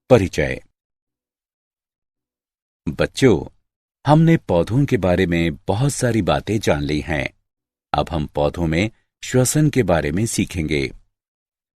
परिचय। बच्चों, हमने पौधों के बारे में बहुत सारी बातें जान ली हैं। अब हम पौधों में श्वसन के बारे में सीखेंगे।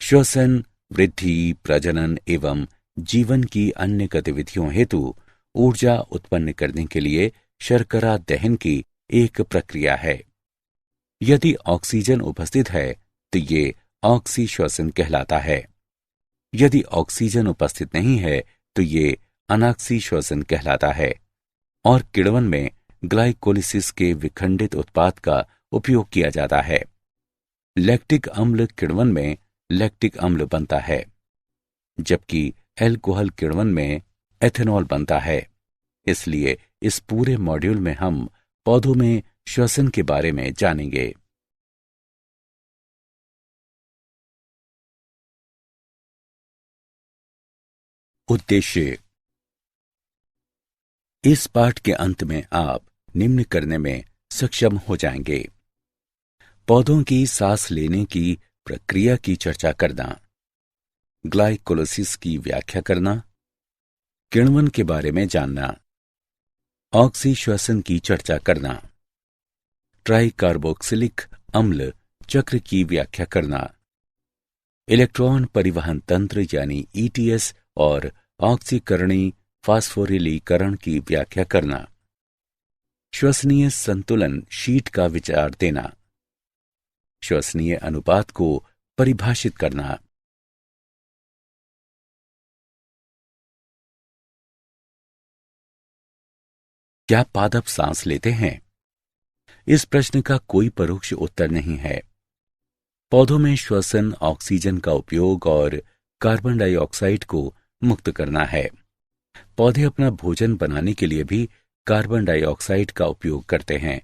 श्वसन वृद्धि, प्रजनन एवं जीवन की अन्य गतिविधियों हेतु ऊर्जा उत्पन्न करने के लिए शर्करा दहन की एक प्रक्रिया है। यदि ऑक्सीजन उपस्थित है तो ये ऑक्सी श्वसन कहलाता है। यदि ऑक्सीजन उपस्थित नहीं है तो ये अनाक्सी श्वसन कहलाता है। और किण्वन में ग्लाइकोलिसिस के विखंडित उत्पाद का उपयोग किया जाता है। लैक्टिक अम्ल किण्वन में लैक्टिक अम्ल बनता है, जबकि एल्कोहल किण्वन में एथेनॉल बनता है। इसलिए इस पूरे मॉड्यूल में हम पौधों में श्वसन के बारे में जानेंगे। उद्देश्य। इस पाठ के अंत में आप निम्न करने में सक्षम हो जाएंगे: पौधों की सांस लेने की प्रक्रिया की चर्चा करना, ग्लाइकोलिसिस की व्याख्या करना, किण्वन के बारे में जानना, ऑक्सी श्वसन की चर्चा करना, ट्राइकार्बोक्सिलिक अम्ल चक्र की व्याख्या करना, इलेक्ट्रॉन परिवहन तंत्र यानी ईटीएस और ऑक्सीकरणी फास्फोरिलीकरण की व्याख्या करना, श्वसनीय संतुलन शीट का विचार देना, श्वसनीय अनुपात को परिभाषित करना। क्या पादप सांस लेते हैं? इस प्रश्न का कोई परोक्ष उत्तर नहीं है। पौधों में श्वसन ऑक्सीजन का उपयोग और कार्बन डाइऑक्साइड को मुक्त करना है। पौधे अपना भोजन बनाने के लिए भी कार्बन डाइऑक्साइड का उपयोग करते हैं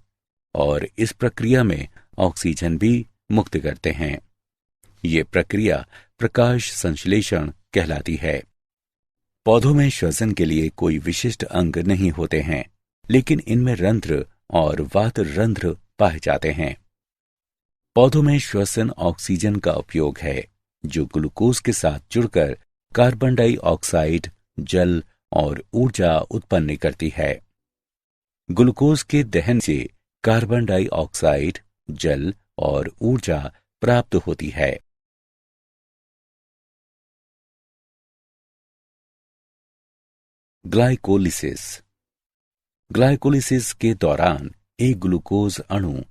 और इस प्रक्रिया में ऑक्सीजन भी मुक्त करते हैं। ये प्रक्रिया प्रकाश संश्लेषण कहलाती है। पौधों में श्वसन के लिए कोई विशिष्ट अंग नहीं होते हैं, लेकिन इनमें रंध्र और वात रंध्र पाए जाते हैं। पौधों में श्वसन ऑक्सीजन का उपयोग है, जो ग्लूकोज के साथ जुड़कर कार्बन डाइऑक्साइड, जल और ऊर्जा उत्पन्न करती है। ग्लूकोज के दहन से कार्बन डाइऑक्साइड, जल और ऊर्जा प्राप्त होती है। ग्लाइकोलिसिस। ग्लाइकोलिसिस के दौरान एक ग्लूकोज अणु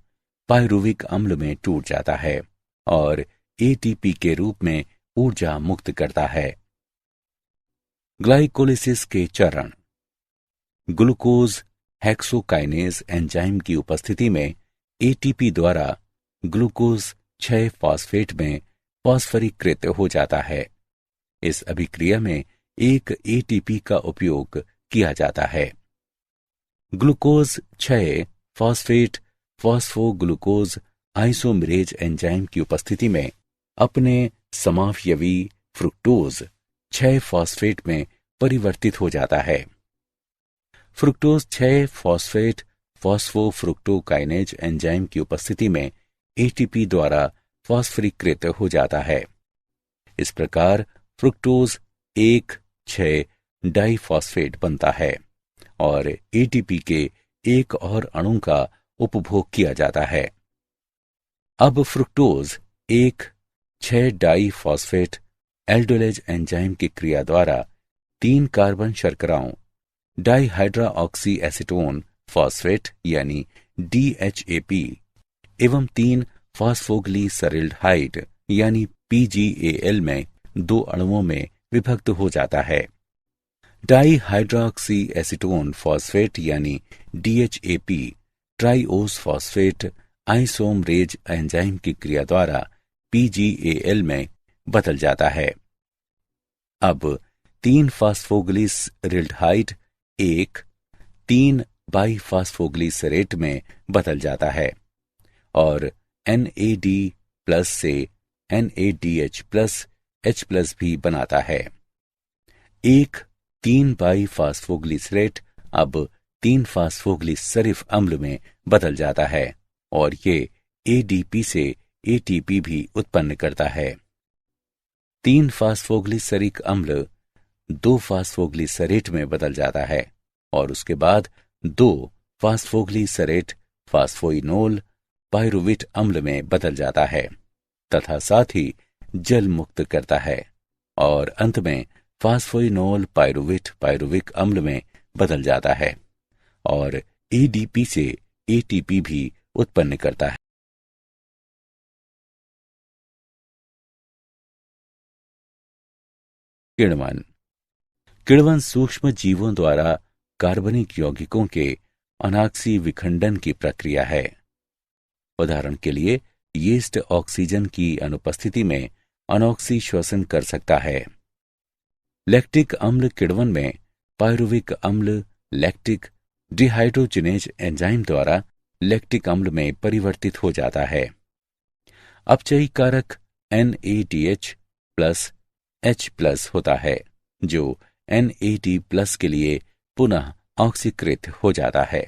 पायरुविक अम्ल में टूट जाता है और एटीपी के रूप में ऊर्जा मुक्त करता है। ग्लाइकोलिसिस के चरण। ग्लूकोज हेक्सोकाइनेज एंजाइम की उपस्थिति में एटीपी द्वारा ग्लूकोज 6 फॉस्फेट में फॉस्फरीकृत हो जाता है। इस अभिक्रिया में एक एटीपी का उपयोग किया जाता है। ग्लूकोज 6 फॉस्फेट फॉस्फोग्लूकोज आइसोमेरेज एंजाइम की उपस्थिति में अपने समावयवी फ्रुक्टोज 6 फॉस्फेट में परिवर्तित हो जाता है। फ्रुक्टोज 6 फॉस्फेट फॉस्फोफ्रुक्टोकाइनेज एंजाइम की उपस्थिति में एटीपी द्वारा फॉस्फरीकृत हो जाता है। इस प्रकार फ्रुक्टोज 1,6 डाइफॉस्फेट बनता है और एटीपी के एक और अणु का उपभोग किया जाता है। अब फ्रुक्टोज 1,6 डाइफॉस्फेट एल्डोलेज एंजाइम की क्रिया द्वारा 3 कार्बन शर्कराओं डाइहाइड्रोऑक्सी एसीटोन फॉस्फेट यानी DHAP एवं 3 फॉस्फोग्लिसरल्डिहाइड यानी PGAL में 2 अणुओं में विभक्त हो जाता है। डाइहाइड्रोऑक्सी एसीटोन फॉस्फेट यानी DHAP ट्राइओस फॉस्फेट आइसोमरेज एंजाइम की क्रिया द्वारा PGAL में बदल जाता है। अब 3 फॉस्फोग्लिसरल्डिहाइड 3 बाइफॉस्फोग्लिसरेट में बदल जाता है और NAD+ से NADH+ H+ भी बनाता है। 3 बाइफॉस्फोग्लिसरेट अब 3 फॉस्फोग्लिसरिफ अम्ल में बदल जाता है और ये ADP से ATP भी उत्पन्न करता है। 3 फॉस्फोग्लिसरिक अम्ल 2-फास्फोग्लिसरेट में बदल जाता है और उसके बाद 2-फास्फोग्लिसरेट फास्फोइनोल पायरुवेट अम्ल में बदल जाता है तथा साथ ही जल मुक्त करता है और अंत में फास्फोइनोल पायरुवेट पायरुविक अम्ल में बदल जाता है और एडीपी से एटीपी भी उत्पन्न करता है। किण्वन। किण्वन सूक्ष्म जीवों द्वारा कार्बनिक यौगिकों के अनाक्सी विखंडन की प्रक्रिया है। उदाहरण के लिए यीस्ट ऑक्सीजन की अनुपस्थिति में अनॉक्सी श्वसन कर सकता है। लैक्टिक अम्ल किण्वन में पायरुविक अम्ल लैक्टिक डिहाइड्रोजिनेज एंजाइम द्वारा लैक्टिक अम्ल में परिवर्तित हो जाता है। अपचयी कारक NADH प्लस H+ होता है जो NAD+ के लिए पुनः ऑक्सीकृत हो जाता है।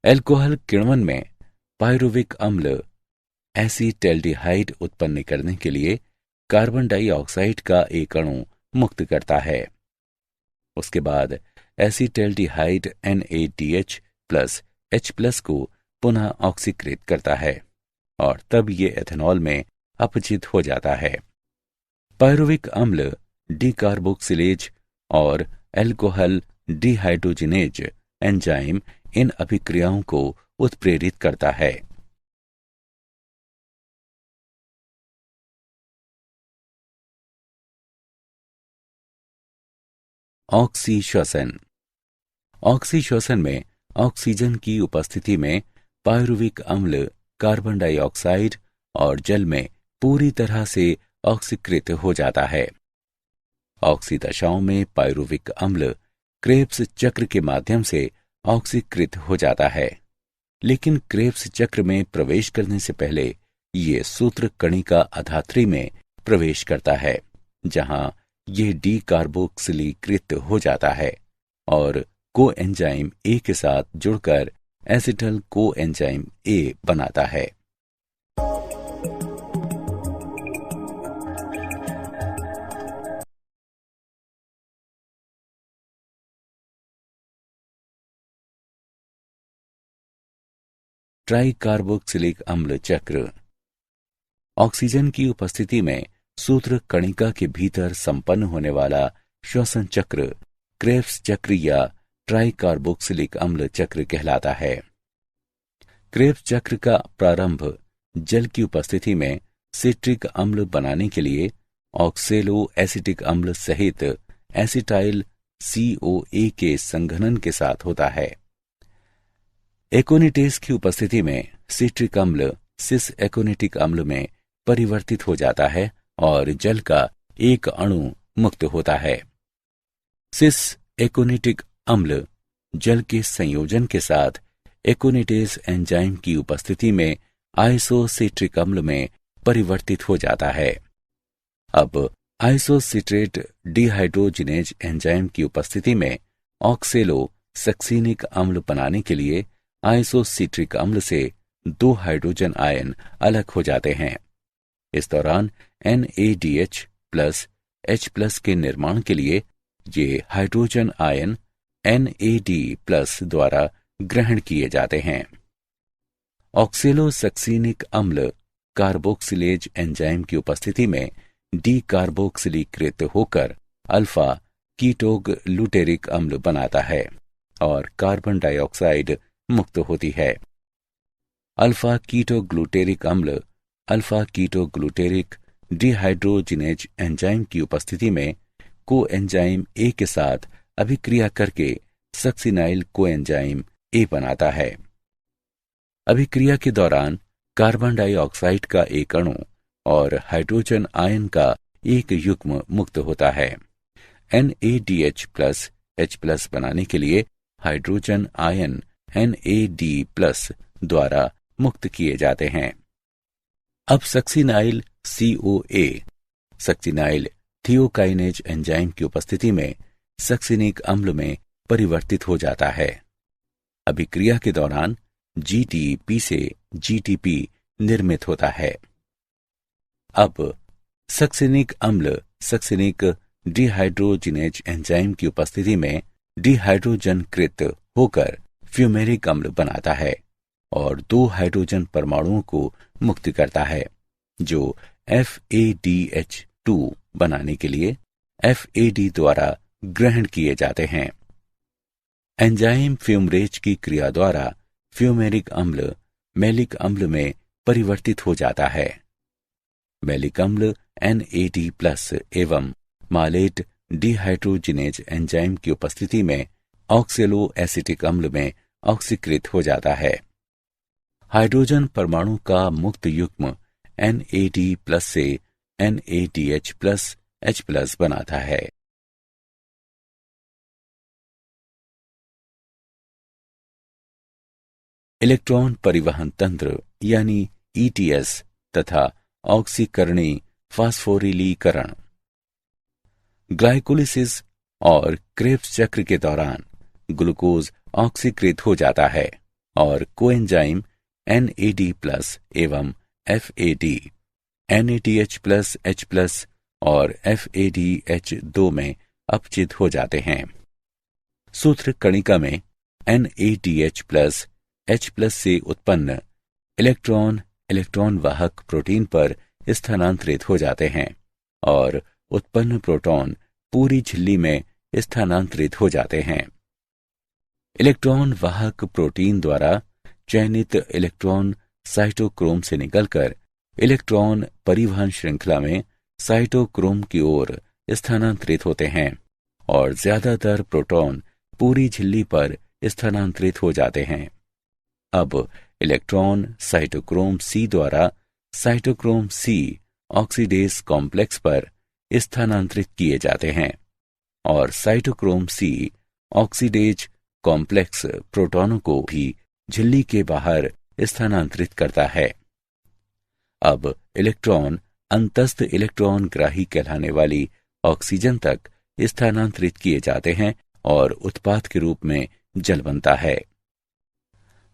एल्कोहल किण्वन में पायरुविक अम्ल एसीटैल्डिहाइड उत्पन्न करने के लिए कार्बन डाइऑक्साइड का एक अणु मुक्त करता है। उसके बाद एसीटैल्डिहाइड NADH प्लस H+ को पुनः ऑक्सीकृत करता है और तब ये एथेनॉल में अपचित हो जाता है। पायरुविक अम्ल डीकार्बोक्सिलेज और एल्कोहल डिहाइड्रोजिनेज एंजाइम इन अभिक्रियाओं को उत्प्रेरित करता है। ऑक्सी श्वसन। ऑक्सी श्वसन में ऑक्सीजन की उपस्थिति में पायरुविक अम्ल कार्बन डाइऑक्साइड और जल में पूरी तरह से ऑक्सीकृत हो जाता है। ऑक्सी दशाओं में पायरुविक अम्ल क्रेब्स चक्र के माध्यम से ऑक्सीकृत हो जाता है, लेकिन क्रेब्स चक्र में प्रवेश करने से पहले ये सूत्र कणिका अधात्री में प्रवेश करता है, जहां ये डीकार्बोक्सिलीकृत हो जाता है और कोएंजाइम ए के साथ जुड़कर एसिटल कोएंजाइम ए बनाता है। ट्राइकार्बोक्सिलिक अम्ल चक्र। ऑक्सीजन की उपस्थिति में सूत्र कणिका के भीतर संपन्न होने वाला श्वसन चक्र क्रेब्स चक्र या ट्राइकार्बोक्सिलिक अम्ल चक्र कहलाता है। क्रेब्स चक्र का प्रारंभ जल की उपस्थिति में सिट्रिक अम्ल बनाने के लिए ऑक्सेलो एसिटिक अम्ल सहित एसिटाइल COA के संघनन के साथ होता है। एकोनिटेज की उपस्थिति में सिट्रिक अम्ल सिस एकोनिटिक अम्ल में परिवर्तित हो जाता है और जल का एक अणु मुक्त होता है। सिस एकोनिटिक अम्ल जल के संयोजन के साथ एकोनिटेज एंजाइम की उपस्थिति में आइसोसिट्रिक अम्ल में परिवर्तित हो जाता है। अब आइसोसिट्रेट डिहाइड्रोजिनेज एंजाइम की उपस्थिति में ऑक्सेलो सक्सीनिक अम्ल बनाने के लिए आइसोसिट्रिक अम्ल से 2 हाइड्रोजन आयन अलग हो जाते हैं। इस दौरान NADH प्लस H+ के निर्माण के लिए ये हाइड्रोजन आयन NAD+ द्वारा ग्रहण किए जाते हैं। ऑक्सेलोसक्सीनिक अम्ल कार्बोक्सिलेज एंजाइम की उपस्थिति में डीकार्बोक्सिलीकृत होकर अल्फा कीटोग्लूटेरिक अम्ल बनाता है और कार्बन डाइऑक्साइड मुक्त होती है। अल्फा कीटोग्लूटेरिक अम्ल अल्फा कीटोग्लूटेरिक डिहाइड्रोजिनेज एंजाइम की उपस्थिति में कोएंजाइम ए के साथ अभिक्रिया करके सक्सिनाइल कोएंजाइम ए बनाता है। अभिक्रिया के दौरान कार्बन डाइऑक्साइड का एक अणु और हाइड्रोजन आयन का एक युग्म मुक्त होता है। NADH प्लस H+ बनाने के लिए हाइड्रोजन आयन NAD+ द्वारा मुक्त किए जाते हैं। अब सक्सिनाइल COA सक्सिनाइल थियोकाइनेज एंजाइम की उपस्थिति में सक्सिनिक अम्ल में परिवर्तित हो जाता है। अभिक्रिया के दौरान GTP से GTP निर्मित होता है। अब सक्सिनिक अम्ल सक्सिनिक डिहाइड्रोजिनेज एंजाइम की उपस्थिति में डिहाइड्रोजनकृत होकर फ्यूमेरिक अम्ल बनाता है और 2 हाइड्रोजन परमाणुओं को मुक्त करता है, जो FADH2 बनाने के लिए FAD द्वारा ग्रहण किए जाते हैं। एंजाइम फ्यूमरेज की क्रिया द्वारा फ्यूमेरिक अम्ल मैलिक अम्ल में परिवर्तित हो जाता है। मैलिक अम्ल NAD+ एवं मालेट डिहाइड्रोजिनेज एंजाइम की उपस्थिति में ऑक्सैलो एसिटिक अम्ल में ऑक्सीकृत हो जाता है। हाइड्रोजन परमाणु का मुक्त युग्म NAD+ से NADH+H+ बनाता है। इलेक्ट्रॉन परिवहन तंत्र यानी ETS तथा ऑक्सीकरणी फास्फोरिलीकरण। ग्लाइकोलिसिस और क्रेब्स चक्र के दौरान ग्लूकोज ऑक्सीकृत हो जाता है और कोएंजाइम NAD+ एवं FAD NADH+H+ और FADH2 में अपचित हो जाते हैं। सूत्र कणिका में NADH+H+ से उत्पन्न इलेक्ट्रॉन वाहक प्रोटीन पर स्थानांतरित हो जाते हैं और उत्पन्न प्रोटॉन पूरी झिल्ली में स्थानांतरित हो जाते हैं। इलेक्ट्रॉन वाहक प्रोटीन द्वारा चयनित इलेक्ट्रॉन साइटोक्रोम से निकलकर इलेक्ट्रॉन परिवहन श्रृंखला में साइटोक्रोम की ओर स्थानांतरित होते हैं और ज्यादातर प्रोटॉन पूरी झिल्ली पर स्थानांतरित हो जाते हैं। अब इलेक्ट्रॉन साइटोक्रोम C द्वारा साइटोक्रोम C ऑक्सीडेज कॉम्प्लेक्स पर स्थानांतरित किए जाते हैं और साइटोक्रोम C ऑक्सीडेज कॉम्प्लेक्स प्रोटॉनों को भी झिल्ली के बाहर स्थानांतरित करता है। अब इलेक्ट्रॉन अंतस्थ इलेक्ट्रॉन ग्राही कहलाने वाली ऑक्सीजन तक स्थानांतरित किए जाते हैं और उत्पाद के रूप में जल बनता है।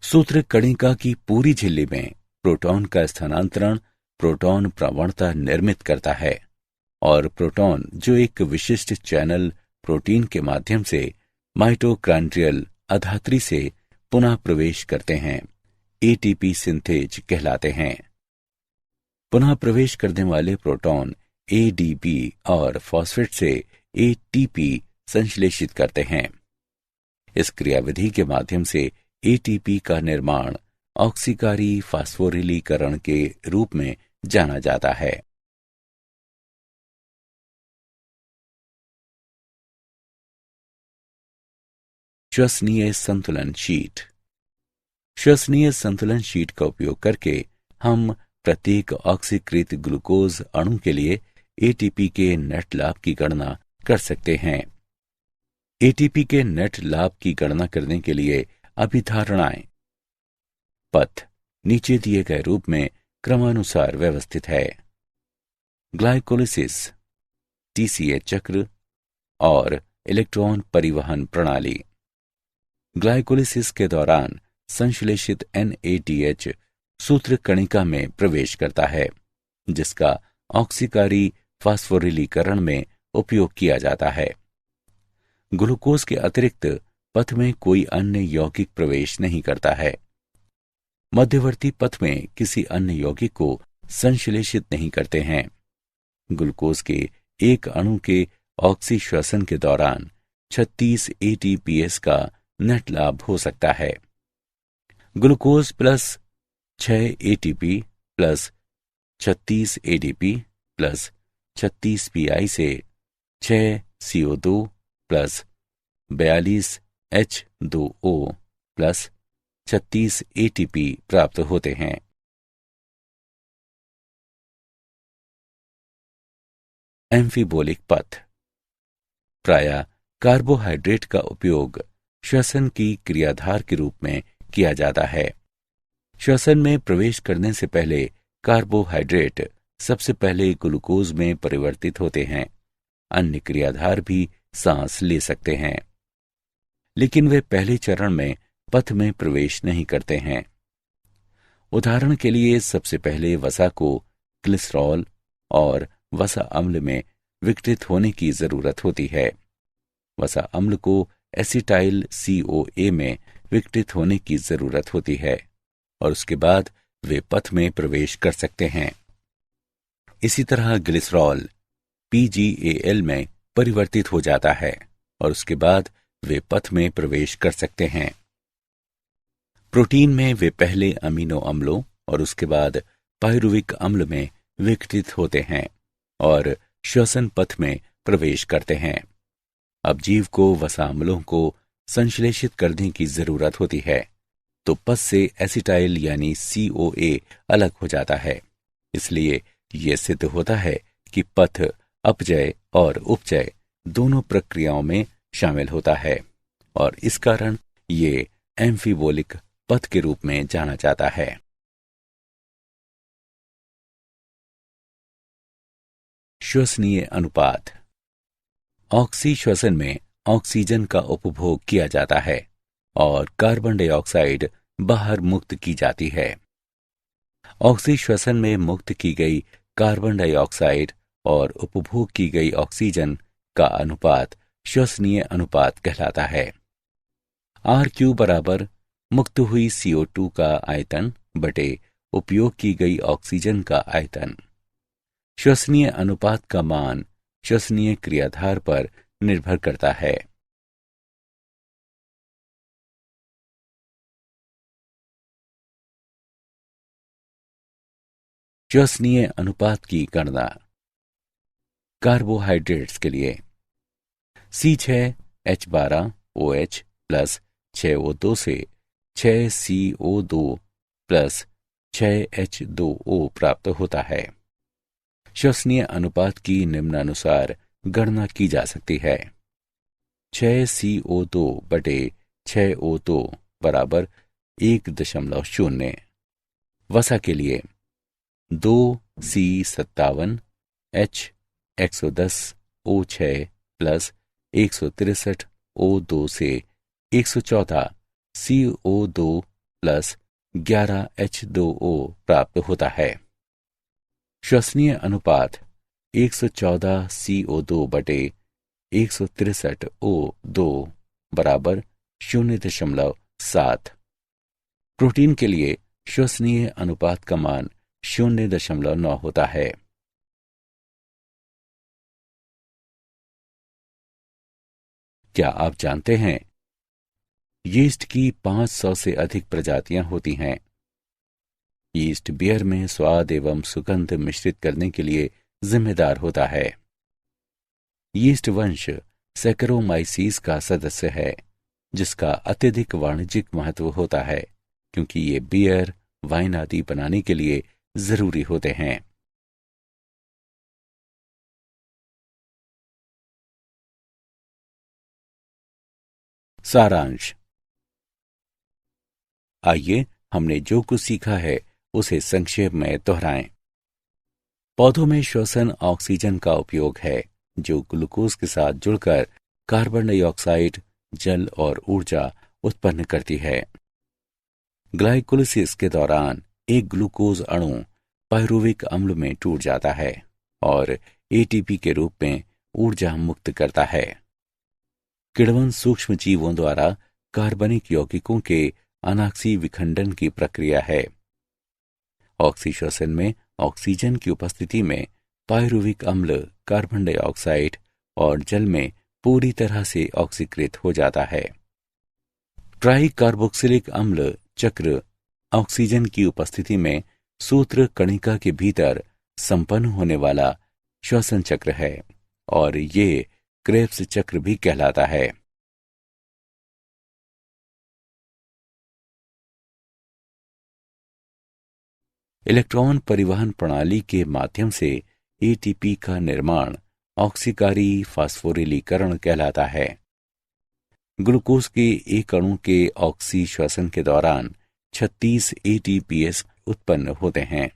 सूत्र कणिका की पूरी झिल्ली में प्रोटॉन का स्थानांतरण प्रोटॉन प्रवणता निर्मित करता है और प्रोटॉन जो एक विशिष्ट चैनल प्रोटीन के माध्यम से माइटोकॉन्ड्रियल अधात्री से पुनः प्रवेश करते हैं, ATP सिंथेज कहलाते हैं। पुनः प्रवेश करने वाले प्रोटॉन ADP और फॉस्फेट से ATP संश्लेषित करते हैं। इस क्रियाविधि के माध्यम से ATP का निर्माण ऑक्सीकारी फास्फोरिलीकरण के रूप में जाना जाता है। श्वसनीय संतुलन शीट। श्वसनीय संतुलन शीट का उपयोग करके हम प्रत्येक ऑक्सीकृत ग्लूकोज अणु के लिए ATP के नेट लाभ की गणना कर सकते हैं। ATP के नेट लाभ की गणना करने के लिए अभिधारणाएं। पथ नीचे दिए गए रूप में क्रमानुसार व्यवस्थित है। ग्लाइकोलिसिस, TCA चक्र और इलेक्ट्रॉन परिवहन प्रणाली। ग्लाइकोलिसिस के दौरान संश्लेषित NADH सूत्र कणिका में प्रवेश करता है, जिसका ऑक्सीकारी फास्फोरिलीकरण में उपयोग किया जाता है। ग्लूकोज के अतिरिक्त पथ में कोई अन्य यौगिक प्रवेश नहीं करता है। मध्यवर्ती पथ में किसी अन्य यौगिक को संश्लेषित नहीं करते हैं। ग्लूकोज के एक अणु के ऑक्सीश्वसन के दौरान 36 ATPase का नेट लाभ हो सकता है। Glucose plus 6 ATP plus 36 ADP plus 36 PI से 6 CO2 plus 42 H2O plus 36 ATP प्राप्त होते हैं। एम्फीबोलिक पथ। प्रायः कार्बोहाइड्रेट का उपयोग श्वसन की क्रियाधार के रूप में किया जाता है। श्वसन में प्रवेश करने से पहले कार्बोहाइड्रेट सबसे पहले ग्लूकोज में परिवर्तित होते हैं। अन्य क्रियाधार भी सांस ले सकते हैं, लेकिन वे पहले चरण में पथ में प्रवेश नहीं करते हैं। उदाहरण के लिए सबसे पहले वसा को ग्लिसरॉल और वसा अम्ल में विघटित होने की जरूरत होती है। वसा अम्ल को एसिटाइल CoA में विघटित होने की जरूरत होती है और उसके बाद वे पथ में प्रवेश कर सकते हैं। इसी तरह ग्लिसरॉल PgAl में परिवर्तित हो जाता है और उसके बाद वे पथ में प्रवेश कर सकते हैं। प्रोटीन में वे पहले अमीनो अम्लों और उसके बाद पायरुविक अम्ल में विघटित होते हैं और श्वसन पथ में प्रवेश करते हैं। अब जीव को वसा अम्लों को संश्लेषित करने की जरूरत होती है, तो पथ से एसिटाइल यानी CoA अलग हो जाता है। इसलिए यह सिद्ध होता है कि पथ अपचय और उपचय दोनों प्रक्रियाओं में शामिल होता है और इस कारण ये एम्फीबोलिक पथ के रूप में जाना जाता है। श्वसनीय अनुपात। ऑक्सी श्वसन में ऑक्सीजन का उपभोग किया जाता है और कार्बन डाइऑक्साइड बाहर मुक्त की जाती है। ऑक्सी श्वसन में मुक्त की गई कार्बन डाइऑक्साइड और उपभोग की गई ऑक्सीजन का अनुपात श्वसनीय अनुपात कहलाता है। RQ बराबर मुक्त हुई CO2 का आयतन बटे उपयोग की गई ऑक्सीजन का आयतन। श्वसनीय अनुपात का मान श्वसनीय क्रियाधार पर निर्भर करता है। श्वसनीय अनुपात की गणना। कार्बोहाइड्रेट्स के लिए C6H12OH प्लस 6O2 से 6CO2 प्लस 6H2O प्राप्त होता है। श्वसनीय अनुपात की निम्नानुसार गणना की जा सकती है। 6CO2 बटे 6O2 बराबर 1.0। वसा के लिए 2C57H110O6 प्लस 163O2 से 114 CO2 प्लस 11H2O प्राप्त होता है। श्वसनीय अनुपात 114 CO2 बटे 163O2 बराबर 0.7। प्रोटीन के लिए श्वसनीय अनुपात का मान 0.9 होता है। क्या आप जानते हैं यीस्ट की 500 से अधिक प्रजातियां होती हैं। यीस्ट बियर में स्वाद एवं सुगंध मिश्रित करने के लिए जिम्मेदार होता है। यीस्ट वंश सैकरोमाइसीस का सदस्य है, जिसका अत्यधिक वाणिज्यिक महत्व होता है क्योंकि ये बियर, वाइन आदि बनाने के लिए जरूरी होते हैं। सारांश। आइए हमने जो कुछ सीखा है उसे संक्षेप में दोहराएं। पौधों में श्वसन ऑक्सीजन का उपयोग है, जो ग्लूकोज के साथ जुड़कर कार्बन डाइऑक्साइड, जल और ऊर्जा उत्पन्न करती है। ग्लाइकोलिसिस के दौरान एक ग्लूकोज अणु पायरुविक अम्ल में टूट जाता है और ATP के रूप में ऊर्जा मुक्त करता है। किण्वन सूक्ष्म जीवों द्वारा कार्बनिक यौगिकों के अनाक्सी विखंडन की प्रक्रिया है। ऑक्सी श्वसन में ऑक्सीजन की उपस्थिति में पायरुविक अम्ल कार्बन डाइऑक्साइड और जल में पूरी तरह से ऑक्सीकृत हो जाता है। ट्राई कार्बोक्सिलिक अम्ल चक्र ऑक्सीजन की उपस्थिति में सूत्र कणिका के भीतर संपन्न होने वाला श्वसन चक्र है और ये क्रेब्स चक्र भी कहलाता है। इलेक्ट्रॉन परिवहन प्रणाली के माध्यम से ATP का निर्माण ऑक्सीकारी फास्फोरिलीकरण कहलाता है। ग्लूकोज के एक अणु के ऑक्सी श्वसन के दौरान 36 ATPase उत्पन्न होते हैं।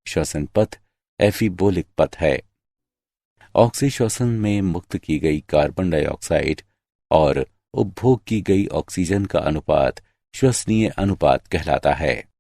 श्वसन पथ एफिबोलिक पथ है। ऑक्सी श्वसन में मुक्त की गई कार्बन डाइऑक्साइड और उपभोग की गई ऑक्सीजन का अनुपात श्वसनीय अनुपात कहलाता है।